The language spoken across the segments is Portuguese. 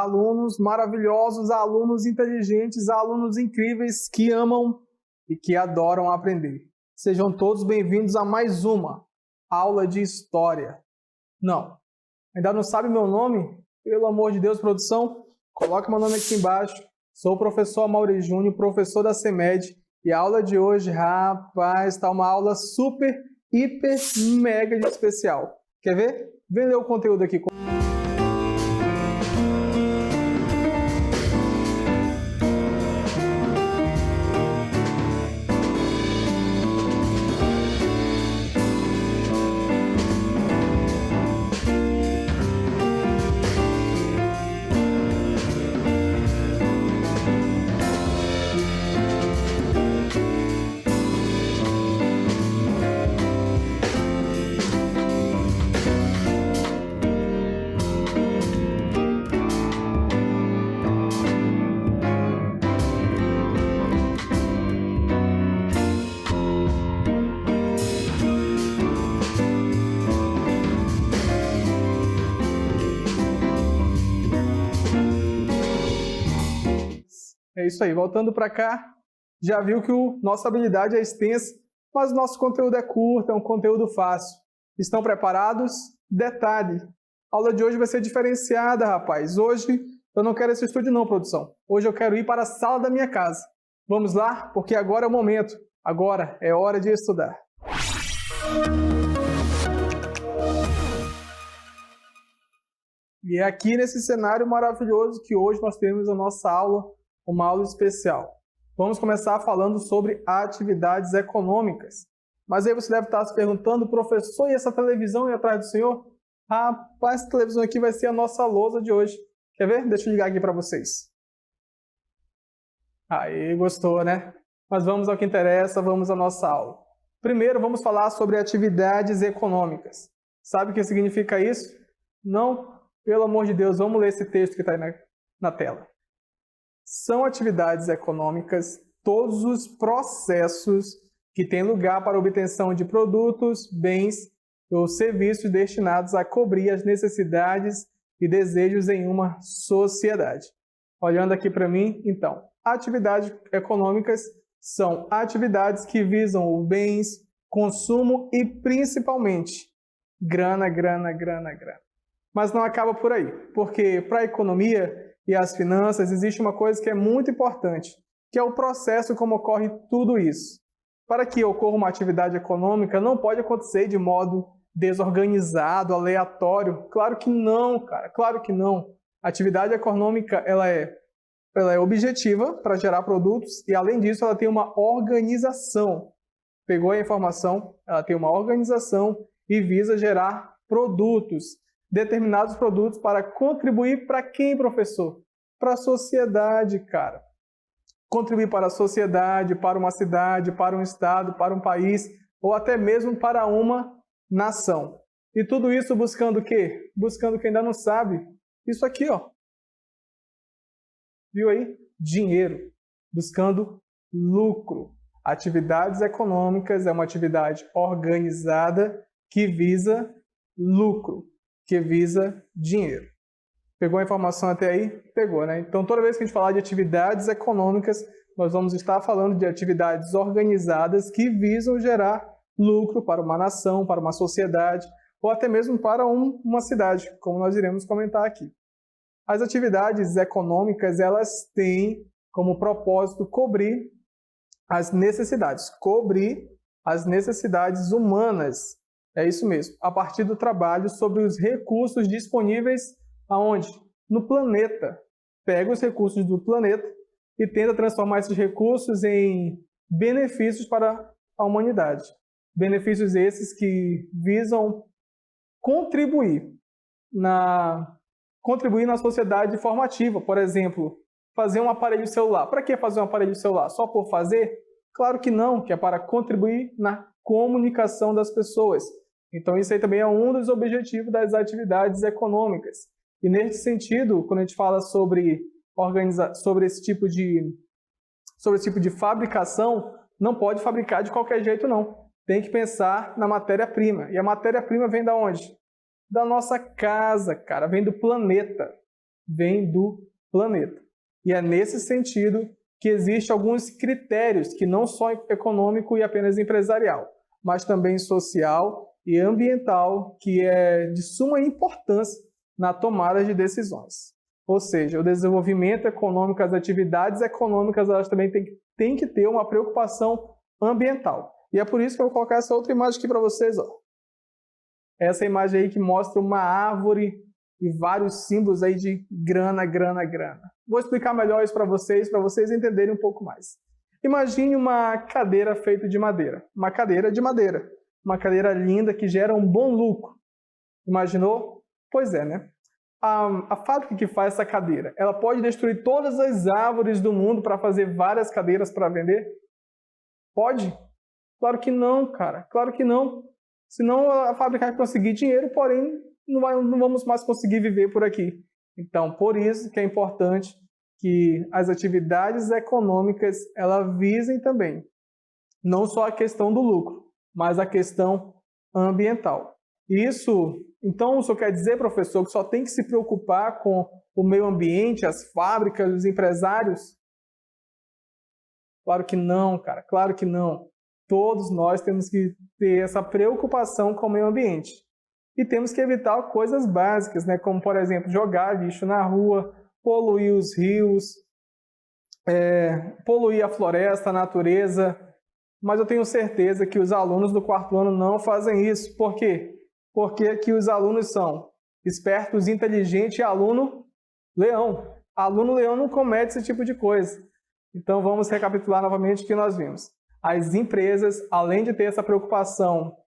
alunos maravilhosos, alunos inteligentes, alunos incríveis que amam e que adoram aprender. Sejam todos bem-vindos a mais uma aula de História. Não, ainda não sabe meu nome? Pelo amor de Deus, produção, coloque meu nome aqui embaixo. Sou o professor Amaury Júnior, professor da CEMED, e a aula de hoje, rapaz, está uma aula super, hiper, mega de especial. Quer ver? Vem ler o conteúdo aqui. É isso aí, voltando para cá, já viu que nossa habilidade é extensa, mas o nosso conteúdo é curto, é um conteúdo fácil. Estão preparados? Detalhe, a aula de hoje vai ser diferenciada, rapaz. Hoje eu não quero esse estúdio não, produção. Hoje eu quero ir para a sala da minha casa. Vamos lá? Porque agora é o momento. Agora é hora de estudar. E é aqui nesse cenário maravilhoso que hoje nós temos a nossa aula, uma aula especial. Vamos começar falando sobre atividades econômicas. Mas aí você deve estar se perguntando, professor, e essa televisão aí atrás do senhor? Rapaz, essa televisão aqui vai ser a nossa lousa de hoje. Quer ver? Deixa eu ligar aqui para vocês. Aí, gostou, né? Mas vamos ao que interessa, vamos à nossa aula. Primeiro, vamos falar sobre atividades econômicas. Sabe o que significa isso? Não? Pelo amor de Deus, vamos ler esse texto que está aí na tela. São atividades econômicas todos os processos que têm lugar para a obtenção de produtos, bens ou serviços destinados a cobrir as necessidades e desejos em uma sociedade. Olhando aqui para mim, então, atividades econômicas são atividades que visam os bens, consumo e principalmente grana. Mas não acaba por aí, porque para a economia e as finanças, existe uma coisa que é muito importante, que é o processo como ocorre tudo isso. Para que ocorra uma atividade econômica, não pode acontecer de modo desorganizado, aleatório. Claro que não, cara, claro que não. A atividade econômica, ela é objetiva para gerar produtos e, além disso, ela tem uma organização. Pegou a informação? Ela tem uma organização e visa gerar produtos. Determinados produtos para contribuir para quem, professor? Para a sociedade, cara. Contribuir para a sociedade, para uma cidade, para um estado, para um país, ou até mesmo para uma nação. E tudo isso buscando o quê? Buscando quem ainda não sabe. Isso aqui, ó. Viu aí? Dinheiro. Buscando lucro. Atividades econômicas é uma atividade organizada que visa lucro, que visa dinheiro. Pegou a informação até aí? Pegou, né? Então, toda vez que a gente falar de atividades econômicas, nós vamos estar falando de atividades organizadas que visam gerar lucro para uma nação, para uma sociedade, ou até mesmo para uma cidade, como nós iremos comentar aqui. As atividades econômicas, elas têm como propósito cobrir as necessidades humanas. É isso mesmo, a partir do trabalho sobre os recursos disponíveis aonde? No planeta. Pega os recursos do planeta e tenta transformar esses recursos em benefícios para a humanidade. Benefícios esses que visam contribuir na sociedade formativa. Por exemplo, fazer um aparelho celular. Para que fazer um aparelho celular? Só por fazer? Claro que não, que é para contribuir na comunicação das pessoas. Então, isso aí também é um dos objetivos das atividades econômicas. E, nesse sentido, quando a gente fala sobre esse tipo de fabricação, não pode fabricar de qualquer jeito, não. Tem que pensar na matéria-prima. E a matéria-prima vem da onde? Da nossa casa, cara. Vem do planeta. vem do planeta. E é nesse sentido que existem alguns critérios que não só econômico e apenas empresarial, mas também social e ambiental, que é de suma importância na tomada de decisões. Ou seja, o desenvolvimento econômico, as atividades econômicas, elas também têm que ter uma preocupação ambiental. E é por isso que eu vou colocar essa outra imagem aqui para vocês. Ó. Essa imagem aí que mostra uma árvore e vários símbolos aí de grana, grana, grana. Vou explicar melhor isso para vocês entenderem um pouco mais. Imagine uma cadeira feita de madeira. Uma cadeira de madeira. Uma cadeira linda que gera um bom lucro. Imaginou? Pois é, né? A fábrica que faz essa cadeira, ela pode destruir todas as árvores do mundo para fazer várias cadeiras para vender? Pode? Claro que não, cara. Claro que não. Senão a fábrica vai conseguir dinheiro, porém não vamos mais conseguir viver por aqui. Então, por isso que é importante que as atividades econômicas elas visem também não só a questão do lucro, mas a questão ambiental. Então, isso quer dizer, professor, que só tem que se preocupar com o meio ambiente, as fábricas, os empresários? Claro que não, cara, claro que não. Todos nós temos que ter essa preocupação com o meio ambiente. E temos que evitar coisas básicas, né? Como, por exemplo, jogar lixo na rua, poluir os rios, poluir a floresta, a natureza. Mas eu tenho certeza que os alunos do quarto ano não fazem isso. Por quê? Porque aqui os alunos são espertos, inteligentes e aluno leão. Aluno leão não comete esse tipo de coisa. Então vamos recapitular novamente o que nós vimos. As empresas, além de ter essa preocupação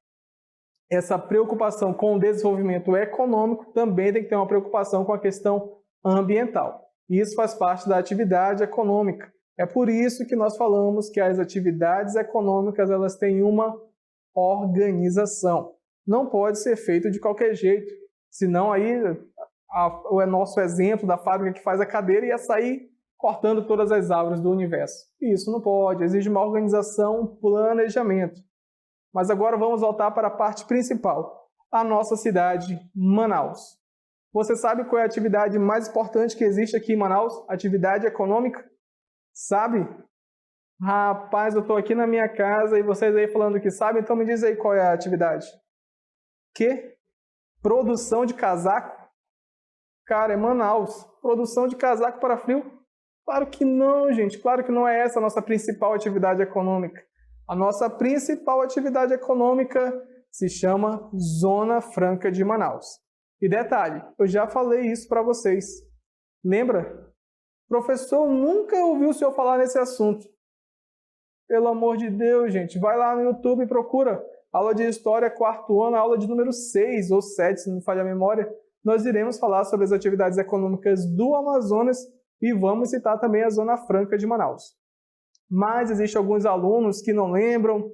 com o desenvolvimento econômico, também tem que ter uma preocupação com a questão ambiental. E isso faz parte da atividade econômica. É por isso que nós falamos que as atividades econômicas elas têm uma organização. Não pode ser feito de qualquer jeito, senão aí o nosso exemplo da fábrica que faz a cadeira ia sair cortando todas as árvores do universo. Isso não pode, exige uma organização, um planejamento. Mas agora vamos voltar para a parte principal, a nossa cidade, Manaus. Você sabe qual é a atividade mais importante que existe aqui em Manaus? Atividade econômica? Sabe? Rapaz, eu estou aqui na minha casa e vocês aí falando que sabem, então me diz aí qual é a atividade. Que? Produção de casaco? Cara, é Manaus. Produção de casaco para frio? Claro que não, gente. Claro que não é essa a nossa principal atividade econômica. A nossa principal atividade econômica se chama Zona Franca de Manaus. E detalhe, eu já falei isso para vocês. Lembra? Professor, nunca ouviu o senhor falar nesse assunto. Pelo amor de Deus, gente, vai lá no YouTube e procura. Aula de História, quarto ano, aula de número 6 ou 7, se não me falha a memória. Nós iremos falar sobre as atividades econômicas do Amazonas e vamos citar também a Zona Franca de Manaus. Mas existem alguns alunos que não lembram.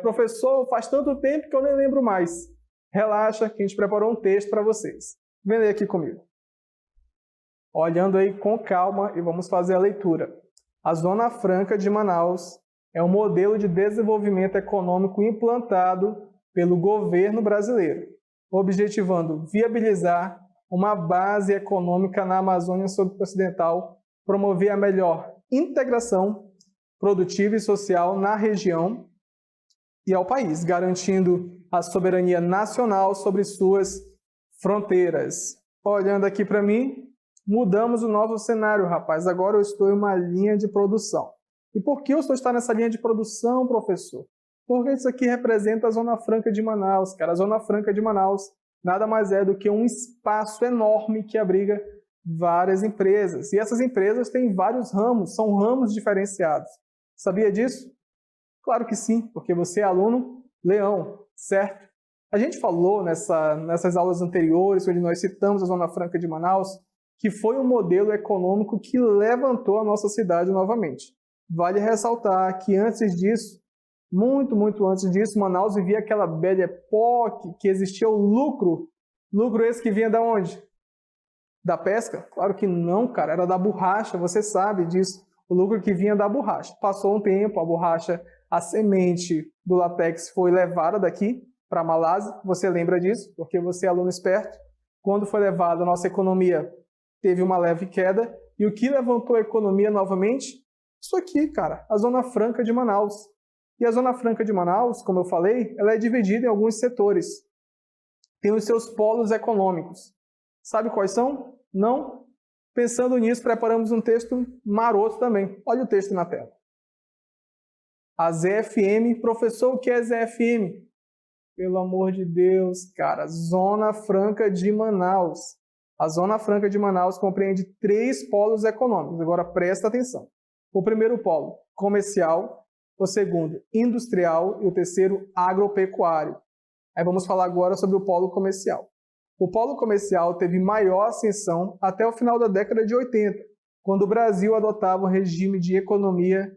Professor, faz tanto tempo que eu nem lembro mais. Relaxa, que a gente preparou um texto para vocês. Vem ler aqui comigo. Olhando aí com calma e vamos fazer a leitura. A Zona Franca de Manaus é um modelo de desenvolvimento econômico implantado pelo governo brasileiro, objetivando viabilizar uma base econômica na Amazônia Ocidental, promover a melhor integração produtiva e social na região e ao país, garantindo a soberania nacional sobre suas fronteiras. Olhando aqui para mim, mudamos o nosso cenário, rapaz. Agora eu estou em uma linha de produção. E por que eu estou nessa linha de produção, professor? Porque isso aqui representa a Zona Franca de Manaus, cara. A Zona Franca de Manaus nada mais é do que um espaço enorme que abriga várias empresas. E essas empresas têm vários ramos, são ramos diferenciados. Sabia disso? Claro que sim, porque você é aluno leão, certo? A gente falou nessas aulas anteriores, onde nós citamos a Zona Franca de Manaus, que foi um modelo econômico que levantou a nossa cidade novamente. Vale ressaltar que antes disso, muito antes disso, Manaus vivia aquela belle époque que existia o lucro. Lucro esse que vinha da onde? Da pesca? Claro que não, cara, era da borracha, você sabe disso. O lucro que vinha da borracha. Passou um tempo, a borracha, a semente do látex foi levada daqui para a Malásia. Você lembra disso? Porque você é aluno esperto. Quando foi levada a nossa economia teve uma leve queda. E o que levantou a economia novamente? Isso aqui, cara, a Zona Franca de Manaus. E a Zona Franca de Manaus, como eu falei, ela é dividida em alguns setores. Tem os seus polos econômicos. Sabe quais são? Não? Pensando nisso, preparamos um texto maroto também. Olha o texto na tela. A ZFM, professor, o que é ZFM? Pelo amor de Deus, cara, Zona Franca de Manaus. A Zona Franca de Manaus compreende 3 polos econômicos. Agora presta atenção. O primeiro polo, comercial. O segundo, industrial. E o terceiro, agropecuário. Aí vamos falar agora sobre o polo comercial. O polo comercial teve maior ascensão até o final da década de 80, quando o Brasil adotava um regime de economia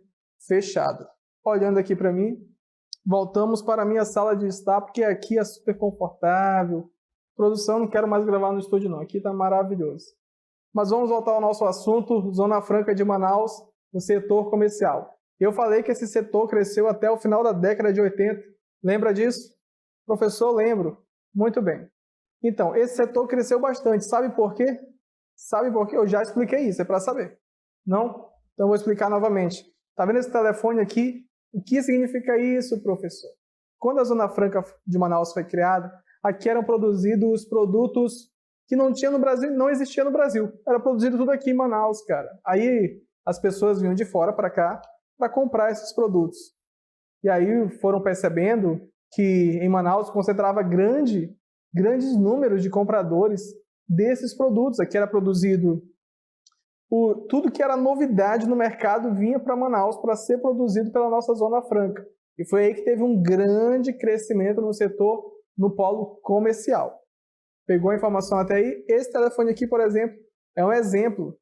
fechada. Olhando aqui para mim, voltamos para a minha sala de estar, porque aqui é super confortável. Produção, não quero mais gravar no estúdio não, aqui está maravilhoso. Mas vamos voltar ao nosso assunto, Zona Franca de Manaus, no setor comercial. Eu falei que esse setor cresceu até o final da década de 80. Lembra disso? Professor, lembro. Muito bem. Então, esse setor cresceu bastante. Sabe por quê? Sabe por quê? Eu já expliquei isso, é para saber. Não? Então, eu vou explicar novamente. Está vendo esse telefone aqui? O que significa isso, professor? Quando a Zona Franca de Manaus foi criada, aqui eram produzidos produtos que não tinha no Brasil, não existia no Brasil. Era produzido tudo aqui em Manaus, cara. Aí as pessoas vinham de fora para cá para comprar esses produtos. E aí foram percebendo que em Manaus concentrava grandes números de compradores desses produtos. Aqui era produzido tudo que era novidade no mercado vinha para Manaus para ser produzido pela nossa Zona Franca. E foi aí que teve um grande crescimento no setor, no polo comercial. Pegou a informação até aí? Esse telefone aqui, por exemplo, é um exemplo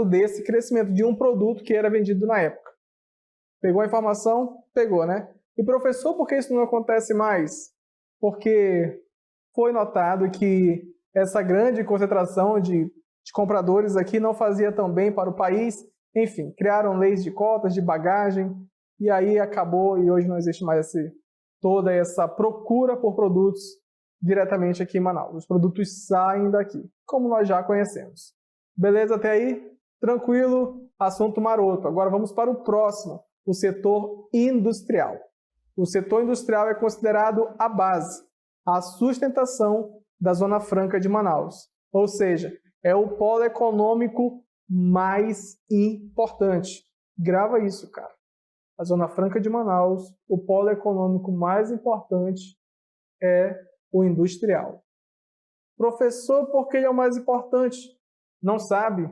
desse crescimento de um produto que era vendido na época. Pegou a informação? Pegou, né? E professor, por que isso não acontece mais? Porque foi notado que essa grande concentração de compradores aqui não fazia tão bem para o país. Enfim, criaram leis de cotas de bagagem e aí acabou e hoje não existe mais toda essa procura por produtos diretamente aqui em Manaus. Os produtos saem daqui, como nós já conhecemos. Beleza até aí? Tranquilo? Assunto maroto. Agora vamos para o próximo, o setor industrial. O setor industrial é considerado a base, a sustentação da Zona Franca de Manaus. Ou seja, é o polo econômico mais importante. Grava isso, cara. A Zona Franca de Manaus, o polo econômico mais importante é o industrial. Professor, por que ele é o mais importante? Não sabe?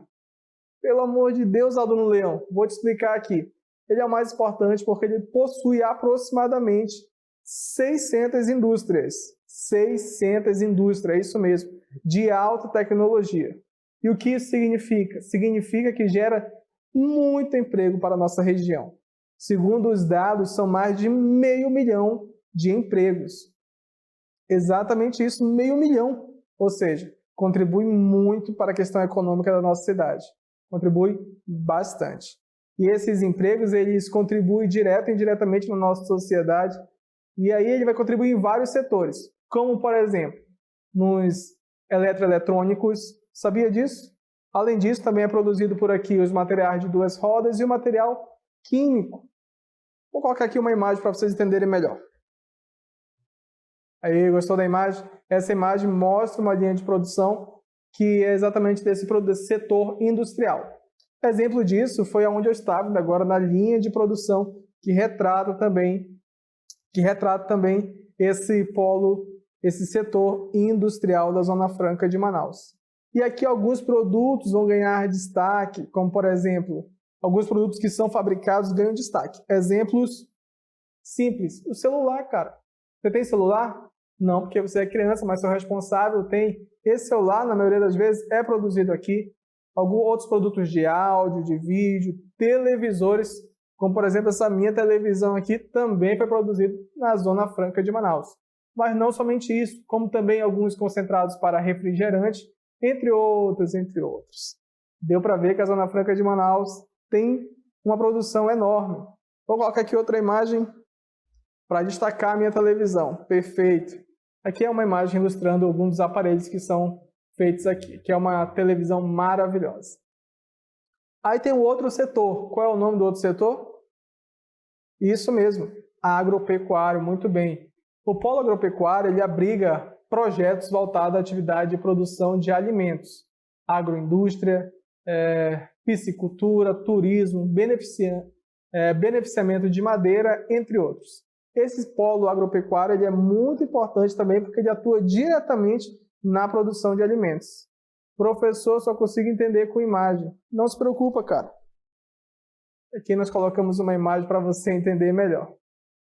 Pelo amor de Deus, aluno Leão, vou te explicar aqui. Ele é o mais importante porque ele possui aproximadamente 600 indústrias. 600 indústrias, é isso mesmo, de alta tecnologia. E o que isso significa? Significa que gera muito emprego para a nossa região. Segundo os dados, são mais de 500 mil de empregos. Exatamente isso, 500 mil. Ou seja, contribui muito para a questão econômica da nossa cidade. Contribui bastante. E esses empregos, eles contribuem direto e indiretamente na nossa sociedade. E aí ele vai contribuir em vários setores. Como, por exemplo, nos eletroeletrônicos. Sabia disso? Além disso, também é produzido por aqui os materiais de 2 rodas e o material químico. Vou colocar aqui uma imagem para vocês entenderem melhor. Aí, gostou da imagem? Essa imagem mostra uma linha de produção que é exatamente desse setor industrial. Exemplo disso foi onde eu estava agora na linha de produção que retrata também esse polo, esse setor industrial da Zona Franca de Manaus. E aqui alguns produtos vão ganhar destaque, como por exemplo, alguns produtos que são fabricados ganham destaque. Exemplos simples. O celular, cara. Você tem celular? Não, porque você é criança, mas seu responsável tem. Esse celular, na maioria das vezes, é produzido aqui. Alguns outros produtos de áudio, de vídeo, televisores, como por exemplo essa minha televisão aqui, também foi produzido na Zona Franca de Manaus. Mas não somente isso, como também alguns concentrados para refrigerante, entre outros. Deu para ver que a Zona Franca de Manaus tem uma produção enorme. Vou colocar aqui outra imagem para destacar a minha televisão. Perfeito. Aqui é uma imagem ilustrando alguns dos aparelhos que são feitos aqui, que é uma televisão maravilhosa. Aí tem o outro setor. Qual é o nome do outro setor? Isso mesmo, agropecuário, muito bem. O polo agropecuário, ele abriga projetos voltados à atividade de produção de alimentos, agroindústria, piscicultura, turismo, beneficiamento de madeira, entre outros. Esse polo agropecuário ele é muito importante também porque ele atua diretamente na produção de alimentos. Professor, só consigo entender com imagem. Não se preocupa, cara. Aqui nós colocamos uma imagem para você entender melhor.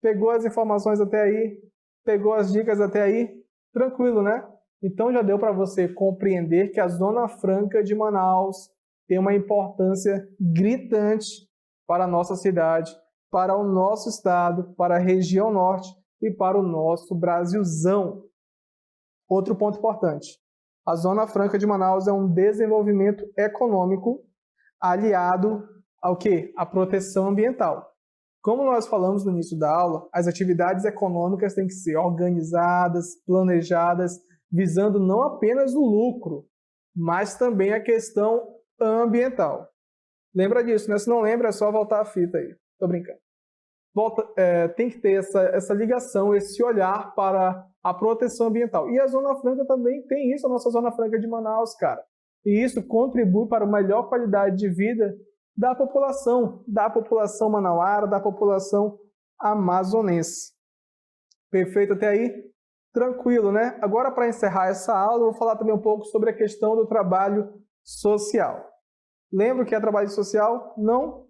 Pegou as informações até aí? Pegou as dicas até aí? Tranquilo, né? Então já deu para você compreender que a Zona Franca de Manaus tem uma importância gritante para a nossa cidade, para o nosso estado, para a região norte e para o nosso Brasilzão. Outro ponto importante. A Zona Franca de Manaus é um desenvolvimento econômico aliado ao quê? À proteção ambiental. Como nós falamos no início da aula, as atividades econômicas têm que ser organizadas, planejadas, visando não apenas o lucro, mas também a questão ambiental. Lembra disso, né? Se não lembra, é só voltar a fita aí. Tô brincando. Tem que ter essa ligação, esse olhar para a proteção ambiental. E a Zona Franca também tem isso, a nossa Zona Franca de Manaus, cara. E isso contribui para uma melhor qualidade de vida da população manauara, da população amazonense. Perfeito até aí? Tranquilo, né? Agora, para encerrar essa aula, eu vou falar também um pouco sobre a questão do trabalho social. Lembra o que é trabalho social? Não?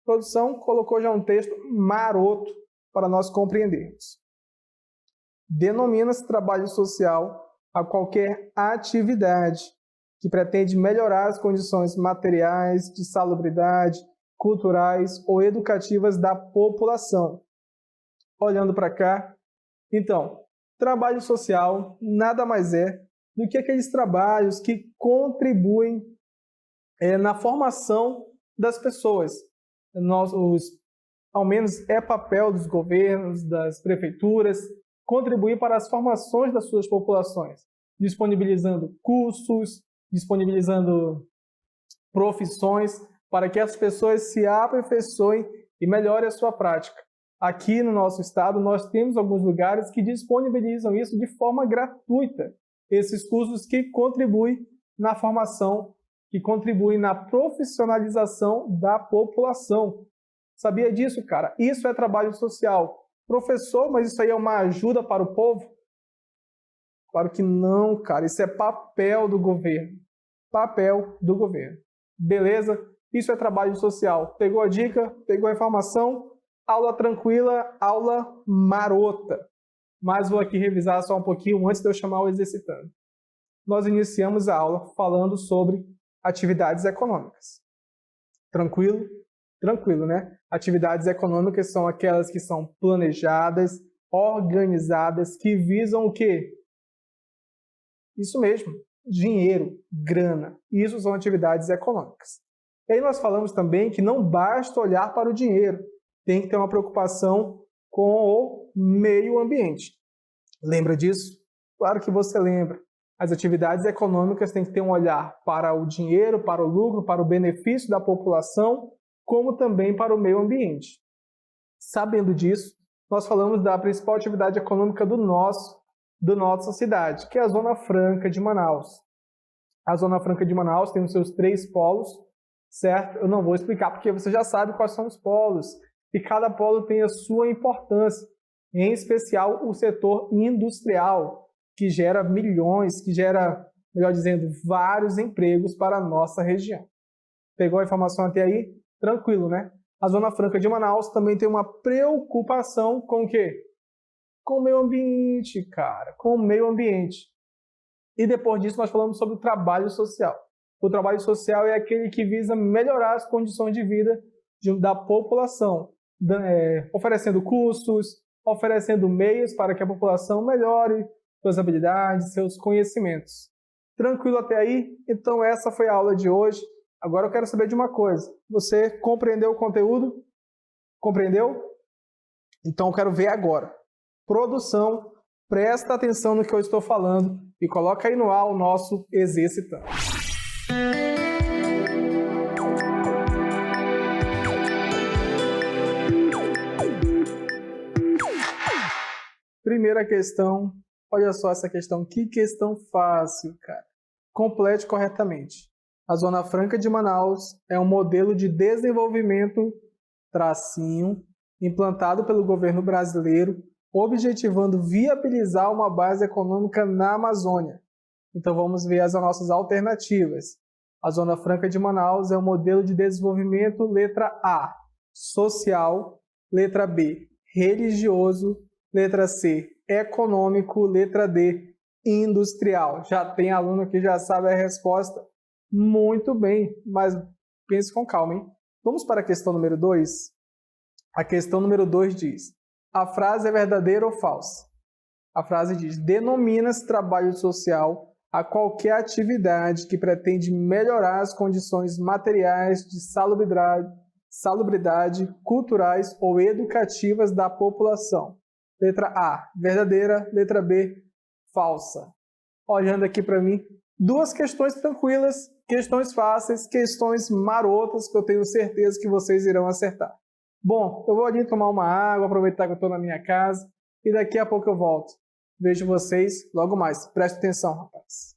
A produção colocou já um texto maroto para nós compreendermos. Denomina-se trabalho social a qualquer atividade que pretende melhorar as condições materiais, de salubridade, culturais ou educativas da população. Olhando para cá, então, trabalho social nada mais é do que aqueles trabalhos que contribuem na formação das pessoas. Ao menos é papel dos governos, das prefeituras, contribuir para as formações das suas populações, disponibilizando cursos, disponibilizando profissões para que as pessoas se aperfeiçoem e melhorem a sua prática. Aqui no nosso estado, nós temos alguns lugares que disponibilizam isso de forma gratuita. Esses cursos que contribuem na formação, que contribuem na profissionalização da população. Sabia disso, cara? Isso é trabalho social. Professor, mas isso aí é uma ajuda para o povo? Claro que não, cara. Isso é papel do governo. Papel do governo. Beleza? Isso é trabalho social. Pegou a dica? Pegou a informação? Aula tranquila, aula marota. Mas vou aqui revisar só um pouquinho antes de eu chamar o exercitando. Nós iniciamos a aula falando sobre atividades econômicas. Tranquilo? Tranquilo, né? Atividades econômicas são aquelas que são planejadas, organizadas, que visam o quê? Isso mesmo, dinheiro, grana. Isso são atividades econômicas. E aí nós falamos também que não basta olhar para o dinheiro, tem que ter uma preocupação com o meio ambiente. Lembra disso? Claro que você lembra. As atividades econômicas têm que ter um olhar para o dinheiro, para o lucro, para o benefício da população, como também para o meio ambiente. Sabendo disso, nós falamos da principal atividade econômica da nossa cidade, que é a Zona Franca de Manaus. A Zona Franca de Manaus tem os seus 3 polos, certo? Eu não vou explicar porque você já sabe quais são os polos, e cada polo tem a sua importância, em especial o setor industrial, que gera milhões, que gera, melhor dizendo, vários empregos para a nossa região. Pegou a informação até aí? Tranquilo, né? A Zona Franca de Manaus também tem uma preocupação com o quê? Com o meio ambiente, cara, com o meio ambiente. E depois disso nós falamos sobre o trabalho social. O trabalho social é aquele que visa melhorar as condições de vida da população, oferecendo cursos, oferecendo meios para que a população melhore suas habilidades, seus conhecimentos. Tranquilo até aí? Então essa foi a aula de hoje. Agora eu quero saber de uma coisa. Você compreendeu o conteúdo? Compreendeu? Então eu quero ver agora. Produção, presta atenção no que eu estou falando E coloca aí no ar o nosso exercitando. Primeira questão, olha só essa questão, que questão fácil, cara. Complete corretamente. A Zona Franca de Manaus é um modelo de desenvolvimento, implantado pelo governo brasileiro, objetivando viabilizar uma base econômica na Amazônia. Então vamos ver as nossas alternativas. A Zona Franca de Manaus é um modelo de desenvolvimento, letra A, social, letra B, religioso, letra C, econômico, letra D, industrial. Já tem aluno que já sabe a resposta. Muito bem, mas pense com calma, hein? Vamos para a questão número 2? A questão número 2 diz: a frase é verdadeira ou falsa? A frase diz: denomina-se trabalho social a qualquer atividade que pretende melhorar as condições materiais de salubridade, culturais ou educativas da população. Letra A, verdadeira. Letra B, falsa. Olhando aqui para mim, duas questões tranquilas, questões fáceis, questões marotas que eu tenho certeza que vocês irão acertar. Bom, eu vou ali tomar uma água, aproveitar que eu estou na minha casa e daqui a pouco eu volto. Vejo vocês logo mais. Preste atenção, rapaz.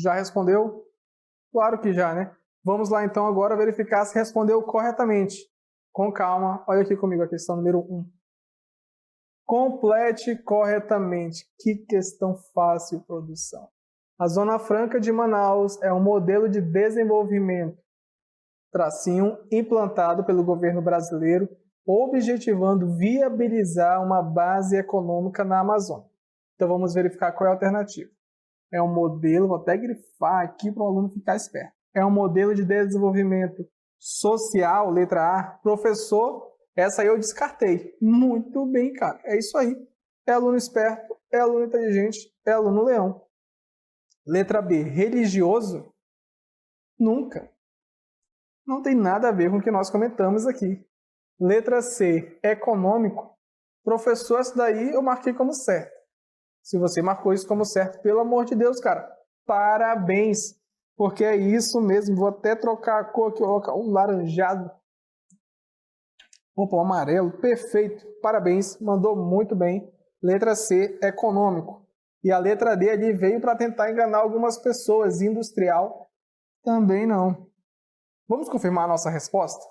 Já respondeu? Claro que já, né? Vamos lá então agora verificar se respondeu corretamente. Com calma, olha aqui comigo a questão número 1. Complete corretamente. Que questão fácil, produção. A Zona Franca de Manaus é um modelo de desenvolvimento, tracinho, implantado pelo governo brasileiro, objetivando viabilizar uma base econômica na Amazônia. Então vamos verificar qual é a alternativa. É um modelo, vou até grifar aqui para o aluno ficar esperto. É um modelo de desenvolvimento social, letra A. Professor, essa aí eu descartei. Muito bem, cara. É isso aí. É aluno esperto, é aluno inteligente, é aluno leão. Letra B, religioso? Nunca. Não tem nada a ver com o que nós comentamos aqui. Letra C, econômico? Professor, essa daí eu marquei como certo. Se você marcou isso como certo, pelo amor de Deus, cara, parabéns. Porque é isso mesmo. Vou até trocar a cor aqui, vou colocar um laranjado. Opa, um amarelo. Perfeito. Parabéns. Mandou muito bem. Letra C, econômico. E a letra D ali veio para tentar enganar algumas pessoas. Industrial, também não. Vamos confirmar a nossa resposta?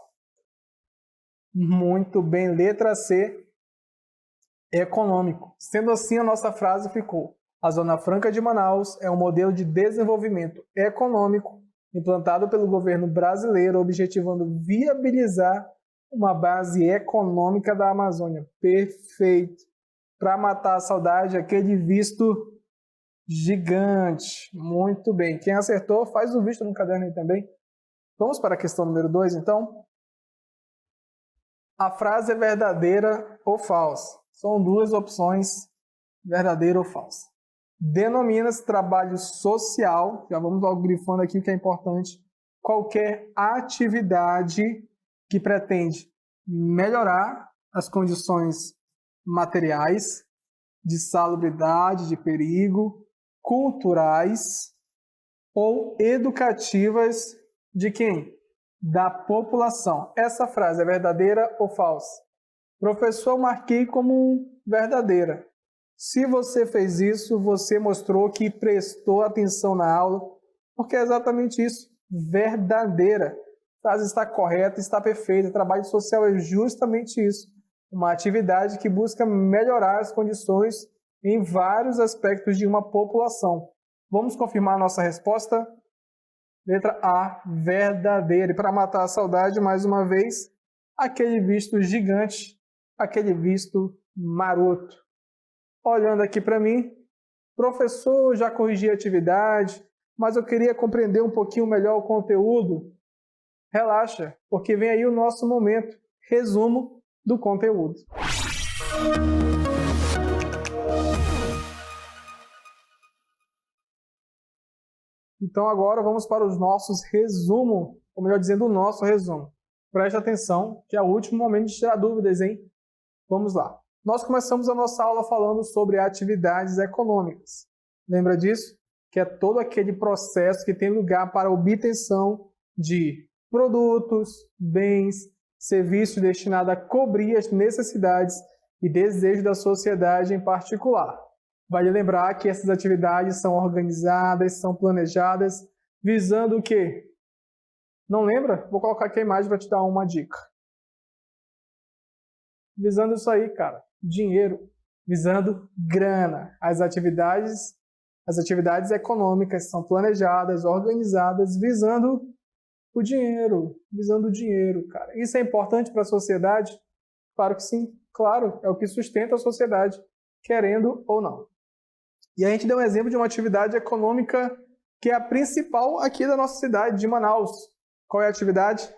Muito bem. Letra C, econômico. Sendo assim, a nossa frase ficou: a Zona Franca de Manaus é um modelo de desenvolvimento econômico implantado pelo governo brasileiro, objetivando viabilizar uma base econômica da Amazônia. Perfeito. Para matar a saudade, aquele visto gigante. Muito bem. Quem acertou, faz o visto no caderno aí também. Vamos para a questão número 2, então. A frase é verdadeira ou falsa? São duas opções, verdadeira ou falsa. Denomina-se trabalho social, já vamos logo grifando aqui o que é importante, qualquer atividade que pretende melhorar as condições materiais, de salubridade, de perigo, culturais ou educativas de quem? Da população. Essa frase é verdadeira ou falsa? Professor, eu marquei como verdadeira. Se você fez isso, você mostrou que prestou atenção na aula, porque é exatamente isso, verdadeira. A frase está correta, está perfeita. Trabalho social é justamente isso, uma atividade que busca melhorar as condições em vários aspectos de uma população. Vamos confirmar a nossa resposta? Letra A, verdadeira. E para matar a saudade, mais uma vez, aquele visto gigante, aquele visto maroto. Olhando aqui para mim, professor, já corrigi a atividade, mas eu queria compreender um pouquinho melhor o conteúdo. Relaxa, porque vem aí o nosso momento, resumo do conteúdo. Então agora vamos para os nossos resumos, ou melhor dizendo, o nosso resumo. Preste atenção, que é o último momento de tirar dúvidas, hein? Vamos lá. Nós começamos a nossa aula falando sobre atividades econômicas. Lembra disso? Que é todo aquele processo que tem lugar para a obtenção de produtos, bens, serviços destinados a cobrir as necessidades e desejos da sociedade em particular. Vale lembrar que essas atividades são organizadas, são planejadas, visando o quê? Não lembra? Vou colocar aqui a imagem para te dar uma dica. Visando isso aí, cara, dinheiro, visando grana. As atividades econômicas são planejadas, organizadas, visando o dinheiro, cara. Isso é importante para a sociedade? Claro que sim, claro, é o que sustenta a sociedade, querendo ou não. E a gente deu um exemplo de uma atividade econômica que é a principal aqui da nossa cidade, de Manaus. Qual é a atividade?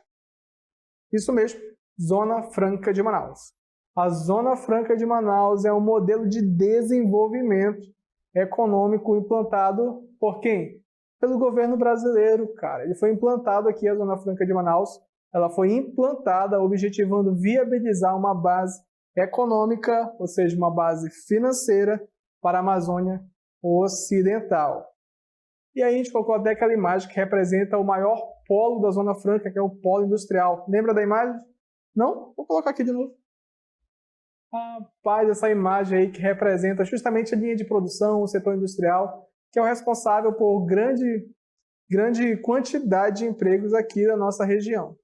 Isso mesmo, Zona Franca de Manaus. A Zona Franca de Manaus é um modelo de desenvolvimento econômico implantado por quem? Pelo governo brasileiro, cara. Ele foi implantado aqui, a Zona Franca de Manaus. Ela foi implantada objetivando viabilizar uma base econômica, ou seja, uma base financeira para a Amazônia Ocidental. E aí a gente colocou até aquela imagem que representa o maior polo da Zona Franca, que é o polo industrial. Lembra da imagem? Não? Vou colocar aqui de novo. Rapaz, essa imagem aí que representa justamente a linha de produção, o setor industrial. que é o responsável por grande quantidade de empregos aqui da nossa região.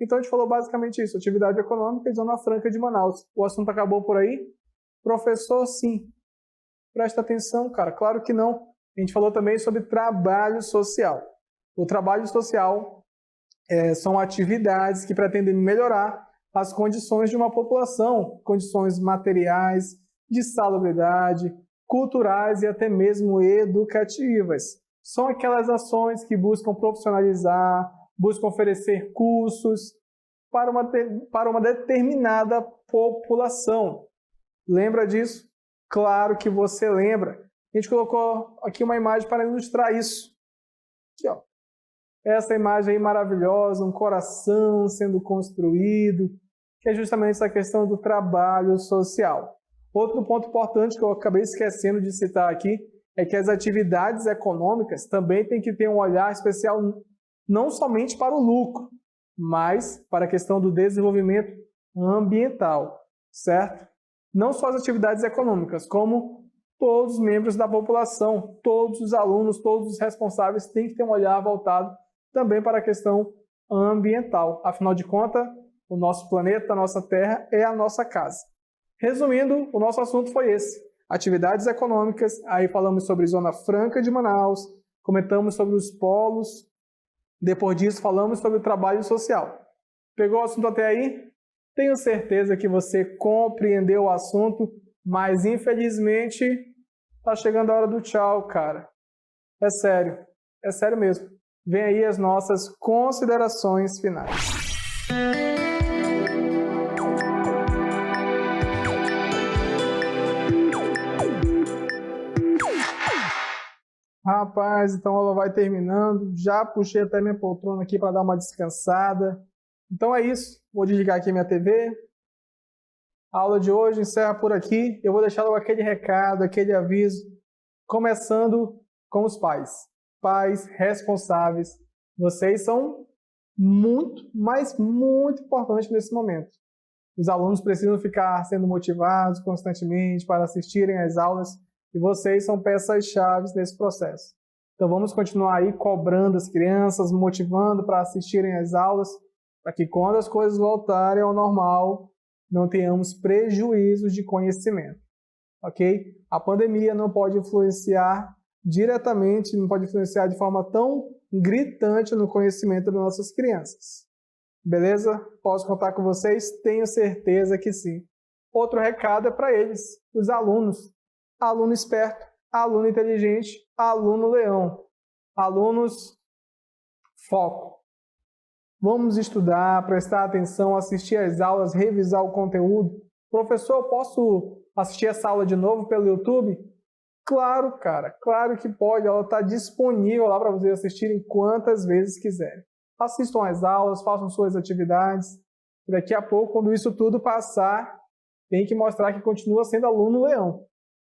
Então a gente falou basicamente isso, atividade econômica e Zona Franca de Manaus. O assunto acabou por aí? Professor, sim. Presta atenção, cara. Claro que não. A gente falou também sobre trabalho social. O trabalho social são atividades que pretendem melhorar as condições de uma população, condições materiais, de salubridade, culturais e até mesmo educativas. São aquelas ações que buscam profissionalizar, buscam oferecer cursos para uma determinada população. Lembra disso? Claro que você lembra. A gente colocou aqui uma imagem para ilustrar isso. Aqui, ó. Essa imagem aí maravilhosa, um coração sendo construído, que é justamente essa questão do trabalho social. Outro ponto importante que eu acabei esquecendo de citar aqui é que as atividades econômicas também têm que ter um olhar especial não somente para o lucro, mas para a questão do desenvolvimento ambiental, certo? Não só as atividades econômicas, como todos os membros da população, todos os alunos, todos os responsáveis têm que ter um olhar voltado também para a questão ambiental. Afinal de contas, o nosso planeta, a nossa Terra é a nossa casa. Resumindo, o nosso assunto foi esse. Atividades econômicas, aí falamos sobre Zona Franca de Manaus, comentamos sobre os polos, depois disso falamos sobre o trabalho social. Pegou o assunto até aí? Tenho certeza que você compreendeu o assunto, mas infelizmente está chegando a hora do tchau, cara. É sério mesmo. Vem aí as nossas considerações finais. Rapaz, então a aula vai terminando. Já puxei até minha poltrona aqui para dar uma descansada. Então é isso. Vou desligar aqui minha TV. A aula de hoje encerra por aqui. Eu vou deixar logo aquele recado, aquele aviso, começando com os pais. Pais responsáveis. Vocês são muito, mas muito importantes nesse momento. Os alunos precisam ficar sendo motivados constantemente para assistirem às aulas e vocês são peças-chave nesse processo. Então vamos continuar aí cobrando as crianças, motivando para assistirem às aulas, para que quando as coisas voltarem ao normal, não tenhamos prejuízos de conhecimento, ok? A pandemia não pode influenciar diretamente, não pode influenciar de forma tão gritante no conhecimento das nossas crianças. Beleza? Posso contar com vocês? Tenho certeza que sim. Outro recado é para eles, os alunos. Aluno esperto, aluno inteligente, aluno leão. Alunos, foco. Vamos estudar, prestar atenção, assistir às aulas, revisar o conteúdo. Professor, eu posso assistir essa aula de novo pelo YouTube? Claro, cara, claro que pode. Ela está disponível lá para vocês assistirem quantas vezes quiserem. Assistam às aulas, façam suas atividades. Daqui a pouco, quando isso tudo passar, tem que mostrar que continua sendo aluno leão.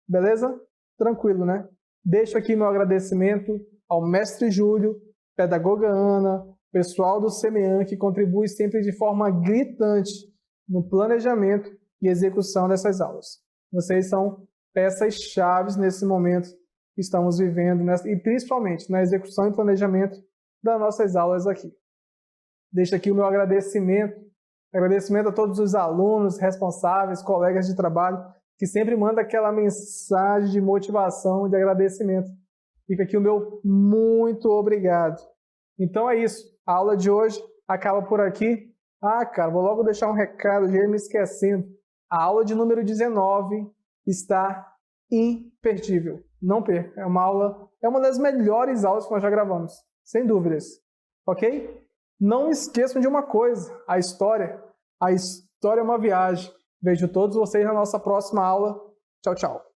Beleza? Tranquilo, né? Deixo aqui meu agradecimento ao mestre Júlio, pedagoga Ana, pessoal do SEMEAN, que contribui sempre de forma gritante no planejamento e execução dessas aulas. Vocês são peças-chave nesse momento que estamos vivendo, e principalmente na execução e planejamento das nossas aulas aqui. Deixo aqui o meu agradecimento a todos os alunos, responsáveis, colegas de trabalho, que sempre mandam aquela mensagem de motivação, de agradecimento. Fica aqui o meu muito obrigado. Então é isso. A aula de hoje acaba por aqui. Ah, cara, vou logo deixar um recado, já ia me esquecendo. A aula de número 19 está imperdível. Não perca. É uma das melhores aulas que nós já gravamos. Sem dúvidas. Ok? Não esqueçam de uma coisa. A história é uma viagem. Vejo todos vocês na nossa próxima aula. Tchau, tchau.